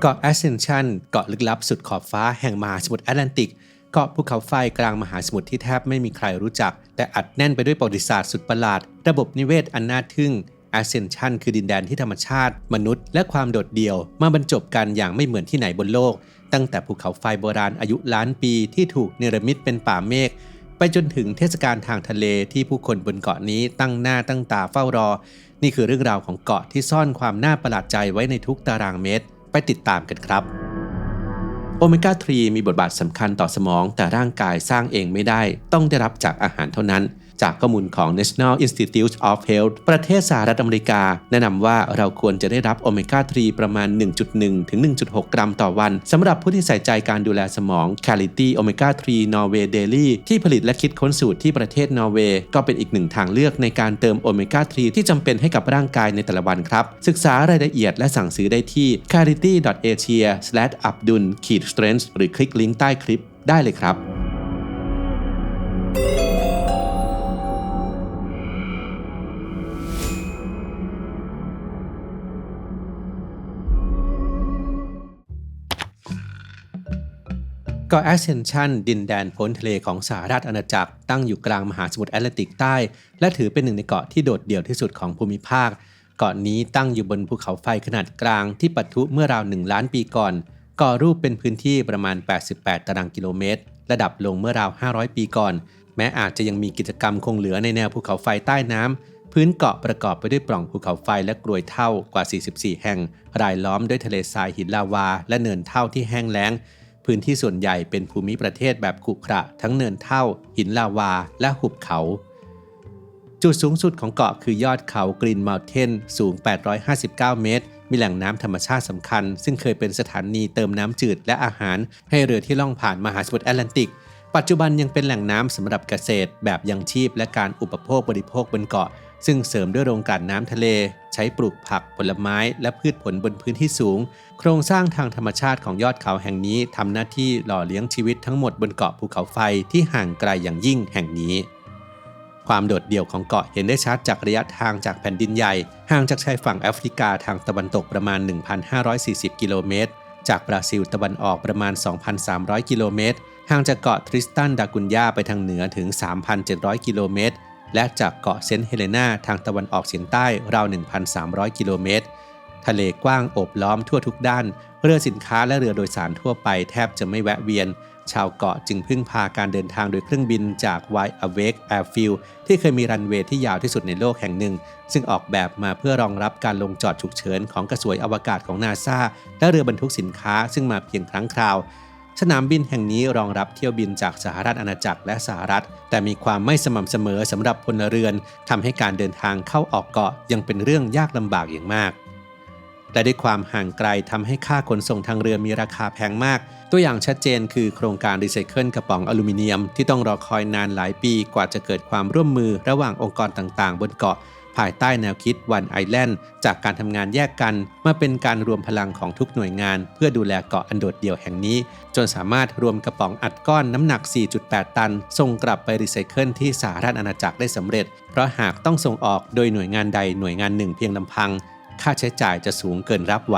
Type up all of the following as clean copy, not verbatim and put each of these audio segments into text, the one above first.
เกาะ Ascension เกาะลึกลับสุดขอบฟ้าแห่งมหาสมุทรแอตแลนติกเกาะภูเขาไฟกลางมหาสมุทรที่แทบไม่มีใครรู้จักแต่อัดแน่นไปด้วยประวัติศาสตร์สุดประหลาดระบบนิเวศอันน่าทึ่ง Ascension คือดินแดนที่ธรรมชาติมนุษย์และความโดดเดี่ยวมาบรรจบกันอย่างไม่เหมือนที่ไหนบนโลกตั้งแต่ภูเขาไฟโบราณอายุล้านปีที่ถูกเนรมิตเป็นป่าเมฆไปจนถึงเทศกาลทางทะเลที่ผู้คนบนเกาะนี้ตั้งหน้าตั้งตาเฝ้ารอนี่คือเรื่องราวของเกาะที่ซ่อนความน่าประหลาดใจไว้ในทุกตารางเมตรไปติดตามกันครับโอเมก้า 3 มีบทบาทสำคัญต่อสมองแต่ร่างกายสร้างเองไม่ได้ต้องได้รับจากอาหารเท่านั้นจากข้อมูลของ National Institute of Health ประเทศสหรัฐอเมริกาแนะนำว่าเราควรจะได้รับโอเมก้า 3 ประมาณ 1.1 ถึง 1.6 กรัมต่อวันสำหรับผู้ที่ใส่ใจการดูแลสมอง Quality Omega 3 Norway Daily ที่ผลิตและคิดค้นสูตรที่ประเทศนอร์เวย์ก็เป็นอีกหนึ่งทางเลือกในการเติมโอเมก้า 3 ที่จำเป็นให้กับร่างกายในแต่ละวันครับศึกษารายละเอียดและสั่งซื้อได้ที่ quality.asia/abdul-strength หรือคลิกลิงก์ใต้คลิปได้เลยครับเกาะ Ascension ดินแดนพ้นทะเลของสหรัฐอาณาจักรตั้งอยู่กลางมหาสมุทรแอตแลนติกใต้และถือเป็นหนึ่งในเกาะที่โดดเดี่ยวที่สุดของภูมิภาคเกาะนี้ตั้งอยู่บนภูเขาไฟขนาดกลางที่ปะทุเมื่อราว1 ล้านปีก่อนก่อรูปเป็นพื้นที่ประมาณ88ตารางกิโลเมตรระดับลงเมื่อราว500ปีก่อนแม้อาจจะยังมีกิจกรรมคงเหลือในแนวภูเขาไฟใต้น้ำพื้นเกาะประกอบไปด้วยปล่องภูเขาไฟและกรวยเท่ากว่า44แห่งรายล้อมด้วยทะเลทรายหินลาวาและเนินเท่าที่แห้งแล้งพื้นที่ส่วนใหญ่เป็นภูมิประเทศแบบขรุขระทั้งเนินเท่าหินลาวาและหุบเขาจุดสูงสุดของเกาะคือยอดเขากรีนมัลเทนสูง859เมตรมีแหล่งน้ำธรรมชาติสำคัญซึ่งเคยเป็นสถานีเติมน้ำจืดและอาหารให้เรือที่ล่องผ่านมหาสมุทรแอตแลนติกปัจจุบันยังเป็นแหล่งน้ำสำหรับเกษตรแบบยังชีพและการอุปโภคบริโภคบนเกาะซึ่งเสริมด้วยโรงกลั่นน้ำทะเลใช้ปลูกผักผลไม้และพืชผลบนพื้นที่สูงโครงสร้างทางธรรมชาติของยอดเขาแห่งนี้ทำหน้าที่หล่อเลี้ยงชีวิตทั้งหมดบนเกาะภูเขาไฟที่ห่างไกลอย่างยิ่งแห่งนี้ความโดดเดี่ยวของเกาะเห็นได้ชัดจากระยะทางจากแผ่นดินใหญ่ห่างจากชายฝั่งแอฟริกาทางตะวันตกประมาณ 1,540 กิโลเมตรจากบราซิลตะวันออกประมาณ 2,300 กิโลเมตรห่างจากเกาะทริสตันดากุนยาไปทางเหนือถึง 3,700 กิโลเมตรและจากเกาะเซนต์เฮเลนาทางตะวันออกเฉียงใต้ราว 1,300 กิโลเมตรทะเลกว้างโอบล้อมทั่วทุกด้านเรือสินค้าและเรือโดยสารทั่วไปแทบจะไม่แวะเวียนชาวเกาะจึงพึ่งพาการเดินทางโดยเครื่องบินจาก Wide Awake Airfield ที่เคยมีรันเวย์ที่ยาวที่สุดในโลกแห่งหนึ่งซึ่งออกแบบมาเพื่อรองรับการลงจอดฉุกเฉินของกระสวยอวกาศของ NASA และเรือบรรทุกสินค้าซึ่งมาเพียงครั้งคราวสนามบินแห่งนี้รองรับเที่ยวบินจากสหรัฐอาณาจักรและสหรัฐแต่มีความไม่สม่ำเสมอสำหรับพลเรือนทำให้การเดินทางเข้าออกเกาะยังเป็นเรื่องยากลำบากอย่างมากและด้วยความห่างไกลทำให้ค่าขนส่งทางเรือมีราคาแพงมากตัวอย่างชัดเจนคือโครงการรีไซเคิลกระป๋องอลูมิเนียมที่ต้องรอคอยนานหลายปีกว่าจะเกิดความร่วมมือระหว่างองค์กรต่างๆบนเกาะภายใต้แนวคิด One Island จากการทำงานแยกกันมาเป็นการรวมพลังของทุกหน่วยงานเพื่อดูแลเกาะอันโดดเดี่ยวแห่งนี้จนสามารถรวมกระป๋องอัดก้อนน้ำหนัก 4.8 ตันส่งกลับไปรีไซเคิลที่สหรัฐอาณาจักรได้สำเร็จเพราะหากต้องส่งออกโดยหน่วยงานใดหน่วยงานหนึ่งเพียงลำพังค่าใช้จ่ายจะสูงเกินรับไหว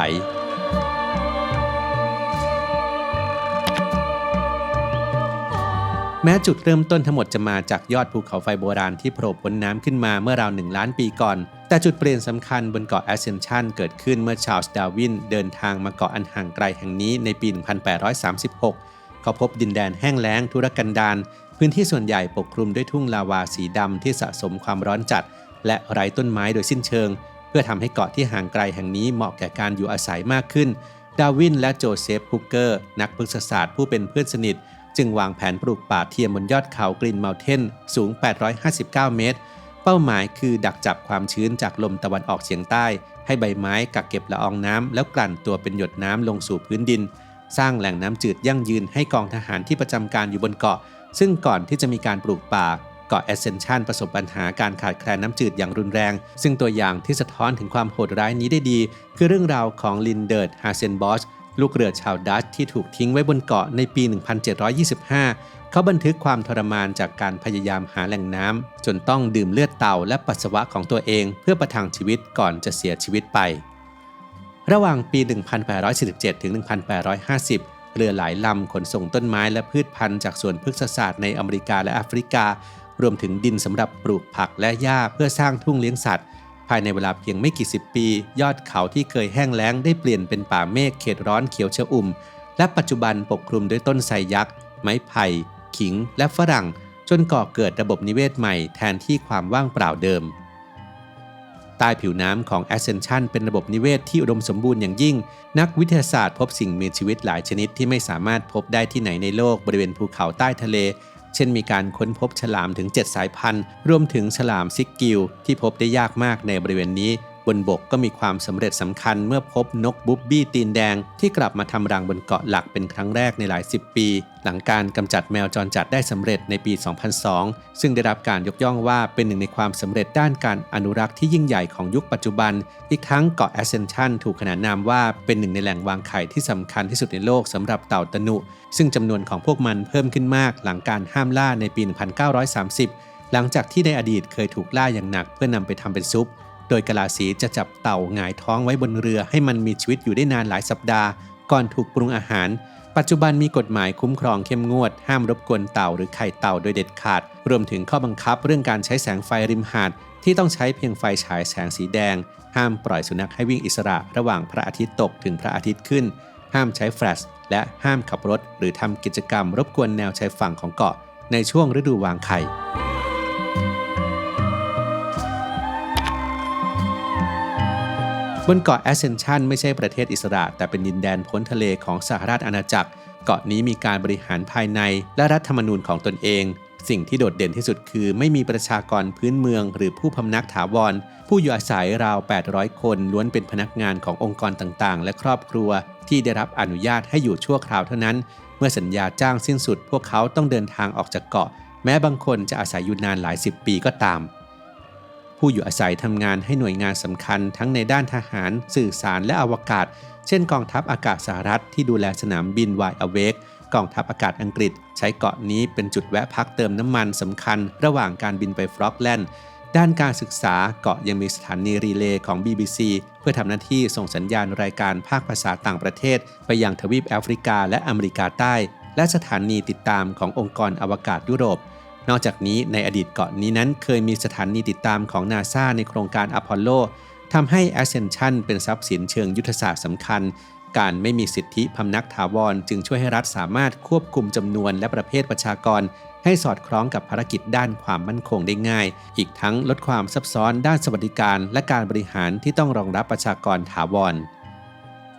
แม้จุดเริ่มต้นทั้งหมดจะมาจากยอดภูเขาไฟโบราณที่โผล่พ้นน้ำขึ้นมาเมื่อราว1 ล้านปีก่อนแต่จุดเปลี่ยนสำคัญบนเกาะ Ascension เกิดขึ้นเมื่อชาร์ลส์ดาร์วินเดินทางมาเกาะอันห่างไกลแห่งนี้ในปี 1836 เขาพบดินแดนแห้งแล้งทุรกันดารพื้นที่ส่วนใหญ่ปกคลุมด้วยทุ่งลาวาสีดำที่สะสมความร้อนจัดและไร้ต้นไม้โดยสิ้นเชิงเพื่อทำให้เกาะที่ห่างไกลแห่งนี้เหมาะแก่การอยู่อาศัยมากขึ้นดาร์วินและโจเซฟฮุกเกอร์นักพฤกษศาสตร์ผู้เป็นเพื่อนสนิทจึงวางแผนปลูกป่าเทียมบนยอดเขากรีนมัลเทนสูง859เมตรเป้าหมายคือดักจับความชื้นจากลมตะวันออกเฉียงใต้ให้ใบไม้กักเก็บละอองน้ำแล้วกลั่นตัวเป็นหยดน้ำลงสู่พื้นดินสร้างแหล่งน้ำจืดยั่งยืนให้กองทหารที่ประจำการอยู่บนเกาะซึ่งก่อนที่จะมีการปลูกป่าเกาะ Ascension ประสบปัญหาการขาดแคลนน้ำจืดอย่างรุนแรงซึ่งตัวอย่างที่สะท้อนถึงความโหดร้ายนี้ได้ดีคือเรื่องราวของลินเดิร์ด ฮาเซนบอชลูกเรือชาวดัตช์ที่ถูกทิ้งไว้บนเกาะในปี 1725 เขาบันทึกความทรมานจากการพยายามหาแหล่งน้ำจนต้องดื่มเลือดเต่าและปัสสาวะของตัวเองเพื่อประทังชีวิตก่อนจะเสียชีวิตไป ระหว่างปี 1847 ถึง 1850 เรือหลายลำขนส่งต้นไม้และพืชพันธุ์จากสวนพฤกษศาสตร์ในอเมริกาและแอฟริการวมถึงดินสำหรับปลูกผักและหญ้าเพื่อสร้างทุ่งเลี้ยงสัตว์ภายในเวลาเพียงไม่กี่สิบปียอดเขาที่เคยแห้งแล้งได้เปลี่ยนเป็นป่าเมฆเขตร้อนเขียวชอุ่มและปัจจุบันปกคลุมด้วยต้นไทรยักษ์ไม้ไผ่ขิงและฝรั่งจนก่อเกิดระบบนิเวศใหม่แทนที่ความว่างเปล่าเดิมใต้ผิวน้ำของ Ascension เป็นระบบนิเวศที่อุดมสมบูรณ์อย่างยิ่งนักวิทยาศาสตร์พบสิ่งมีชีวิตหลายชนิดที่ไม่สามารถพบได้ที่ไหนในโลกบริเวณภูเขาใต้ทะเลเช่นมีการค้นพบฉลามถึง7สายพันธุ์รวมถึงฉลามซิกกิลที่พบได้ยากมากในบริเวณนี้บนบกก็มีความสำเร็จสำคัญเมื่อพบนกบุ๊บบี้ตีนแดงที่กลับมาทำรังบนเกาะหลักเป็นครั้งแรกในหลาย10ปีหลังการกำจัดแมวจรจัดได้สำเร็จในปี 2002 ซึ่งได้รับการยกย่องว่าเป็นหนึ่งในความสำเร็จด้านการอนุรักษ์ที่ยิ่งใหญ่ของยุคปัจจุบันอีกทั้งเกาะ Ascension ถูกขนานนามว่าเป็นหนึ่งในแหล่งวางไข่ที่สำคัญที่สุดในโลกสำหรับเต่าตะหนุซึ่งจำนวนของพวกมันเพิ่มขึ้นมากหลังการห้ามล่าในปี 1930 หลังจากที่ในอดีตเคยถูกล่าอย่างหนักเพื่อนำไปทำเป็นซุปโดยกะลาสีจะจับเต่าหงายท้องไว้บนเรือให้มันมีชีวิตอยู่ได้นานหลายสัปดาห์ก่อนถูกปรุงอาหารปัจจุบันมีกฎหมายคุ้มครองเข้มงวดห้ามรบกวนเต่าหรือไข่เต่าโดยเด็ดขาดรวมถึงข้อบังคับเรื่องการใช้แสงไฟริมหาดที่ต้องใช้เพียงไฟฉายแสงสีแดงห้ามปล่อยสุนัขให้วิ่งอิสระระหว่างพระอาทิตย์ตกถึงพระอาทิตย์ขึ้นห้ามใช้แฟลชและห้ามขับรถหรือทำกิจกรรมรบกวนแนวชายฝั่งของเกาะในช่วงฤดูวางไข่บนเกาะ Ascension ไม่ใช่ประเทศอิสระแต่เป็นดินแดนพ้นทะเลของสหราชอาณาจักรเกาะนี้มีการบริหารภายในและรัฐธรรมนูญของตนเองสิ่งที่โดดเด่นที่สุดคือไม่มีประชากรพื้นเมืองหรือผู้พำนักถาวรผู้อยู่อาศัยราว800คนล้วนเป็นพนักงานขององค์กรต่างๆและครอบครัวที่ได้รับอนุญาตให้อยู่ชั่วคราวเท่านั้นเมื่อสัญญาจ้างสิ้นสุดพวกเขาต้องเดินทางออกจากเกาะแม้บางคนจะอาศัยอยู่นานหลาย10 ปีก็ตามผู้อยู่อาศัยทำงานให้หน่วยงานสำคัญทั้งในด้านทหารสื่อสารและอวกาศเช่นกองทัพอากาศสหรัฐที่ดูแลสนามบินไวอเวกกองทัพอากาศอังกฤษใช้เกาะนี้เป็นจุดแวะพักเติมน้ำมันสำคัญระหว่างการบินไปฟล็อกแลนด์ด้านการศึกษาเกาะยังมีสถานีรีเลย์ของ BBC เพื่อทำหน้าที่ส่งสัญญาณรายการภาคภาษาต่างประเทศไปยังทวีปแอฟริกาและอเมริกาใต้และสถานีติดตามขององค์กรอวกาศยุโรปนอกจากนี้ในอดีตเกาะนี้นั้นเคยมีสถานีติดตามของ NASA ในโครงการอพอลโลทำให้ Ascension เป็นทรัพย์สินเชิงยุทธศาสตร์สำคัญการไม่มีสิทธิพำนักถาวรจึงช่วยให้รัฐสามารถควบคุมจำนวนและประเภทประชากรให้สอดคล้องกับภารกิจด้านความมั่นคงได้ง่ายอีกทั้งลดความซับซ้อนด้านสวัสดิการและการบริหารที่ต้องรองรับประชากรถาวร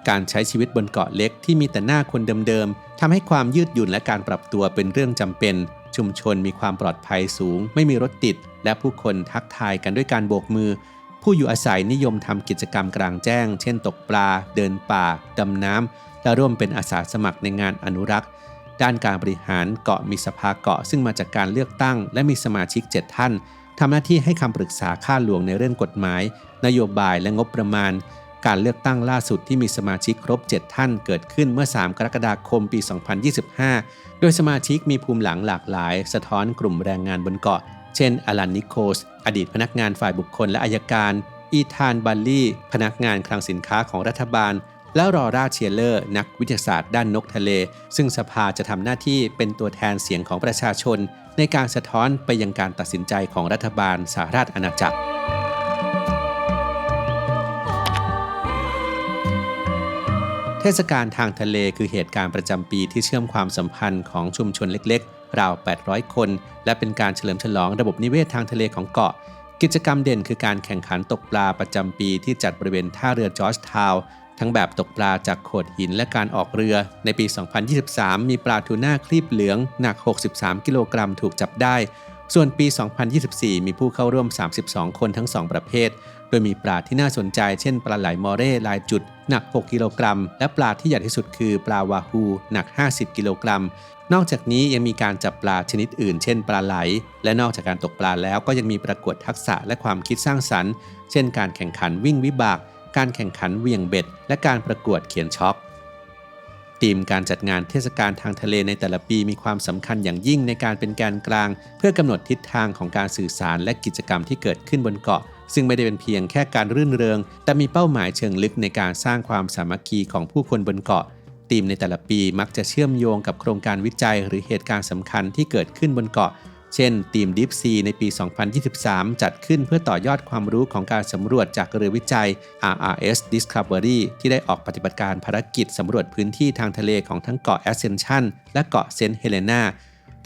การใช้ชีวิตบนเกาะเล็กที่มีแต่หน้าคนเดิมๆทำให้ความยืดหยุ่นและการปรับตัวเป็นเรื่องจำเป็นชุมชนมีความปลอดภัยสูงไม่มีรถติดและผู้คนทักทายกันด้วยการโบกมือผู้อยู่อาศัยนิยมทำกิจกรรมกลางแจ้งเช่นตกปลาเดินป่าดำน้ำและร่วมเป็นอาสาสมัครในงานอนุรักษ์ด้านการบริหารเกาะมีสภาเกาะซึ่งมาจากการเลือกตั้งและมีสมาชิก7ท่านทำหน้าที่ให้คำปรึกษาข้าหลวงในเรื่องกฎหมายนโยบายและงบประมาณการเลือกตั้งล่าสุดที่มีสมาชิกครบ7ท่านเกิดขึ้นเมื่อ3กรกฎาคมปี 2025โดยสมาชิกมีภูมิหลังหลากหลายสะท้อนกลุ่มแรงงานบนเกาะเช่นอลันนิโคลส์อดีตพนักงานฝ่ายบุคคลและอัยการอีธานบัลลี่พนักงานคลังสินค้าของรัฐบาลและรอร่าเชียเลอร์นักวิทยาศาสตร์ด้านนกทะเลซึ่งสภาจะทำหน้าที่เป็นตัวแทนเสียงของประชาชนในการสะท้อนไปยังการตัดสินใจของรัฐบาลสหราชอาณาจักรเทศกาลทางทะเลคือเหตุการณ์ประจำปีที่เชื่อมความสัมพันธ์ของชุมชนเล็กๆราว800คนและเป็นการเฉลิมฉลองระบบนิเวศทางทะเลของเกาะกิจกรรมเด่นคือการแข่งขันตกปลาประจำปีที่จัดบริเวณท่าเรือจอร์จทาวน์ทั้งแบบตกปลาจากโขดหินและการออกเรือในปี 2023 มีปลาทูน่าครีบเหลืองหนัก63กิโลกรัมถูกจับได้ส่วนปี 2024 มีผู้เข้าร่วม32คนทั้ง2ประเภทโดยมีปลาที่น่าสนใจเช่นปลาไหลมอเร่ลายจุดหนัก6กิโลกรัมและปลาที่ใหญ่ที่สุดคือปลาวาฮูหนัก50กิโลกรัมนอกจากนี้ยังมีการจับปลาชนิดอื่นเช่นปลาไหลและนอกจากการตกปลาแล้วก็ยังมีประกวดทักษะและความคิดสร้างสรรค์เช่นการแข่งขันวิ่งวิบากการแข่งขันเหวี่ยงเบ็ดและการประกวดเขียนช็อคธีมการจัดงานเทศกาลทางทะเลในแต่ละปีมีความสำคัญอย่างยิ่งในการเป็นแกนกลางเพื่อกำหนดทิศทางของการสื่อสารและกิจกรรมที่เกิดขึ้นบนเกาะ ซึ่งไม่ได้เป็นเพียงแค่การรื่นเริงแต่มีเป้าหมายเชิงลึกในการสร้างความสามัคคีของผู้คนบนเกาะธีมในแต่ละปีมักจะเชื่อมโยงกับโครงการวิจัยหรือเหตุการณ์สำคัญที่เกิดขึ้นบนเกาะเช่นทีม Deep Sea ในปี 2023 จัดขึ้นเพื่อต่อยอดความรู้ของการสำรวจจากเรือวิจัย RRS Discovery ที่ได้ออกปฏิบัติการภารกิจสำรวจพื้นที่ทางทะเลของทั้งเกาะ Ascension และเกาะเซนต์เฮเลนา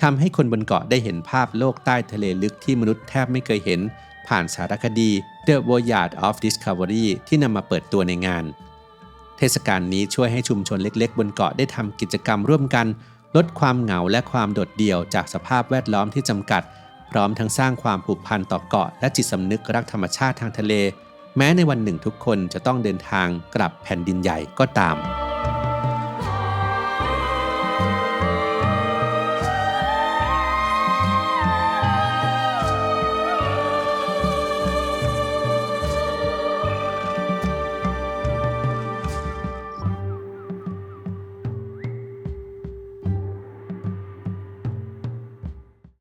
ทำให้คนบนเกาะได้เห็นภาพโลกใต้ทะเลลึกที่มนุษย์แทบไม่เคยเห็นผ่านสารคดี The Voyage of Discovery ที่นำมาเปิดตัวในงานเทศกาลนี้ช่วยให้ชุมชนเล็กๆบนเกาะได้ทำกิจกรรมร่วมกันลดความเหงาและความโดดเดี่ยวจากสภาพแวดล้อมที่จำกัดพร้อมทั้งสร้างความผูกพันต่อเกาะและจิตสำนึกรักธรรมชาติทางทะเลแม้ในวันหนึ่งทุกคนจะต้องเดินทางกลับแผ่นดินใหญ่ก็ตาม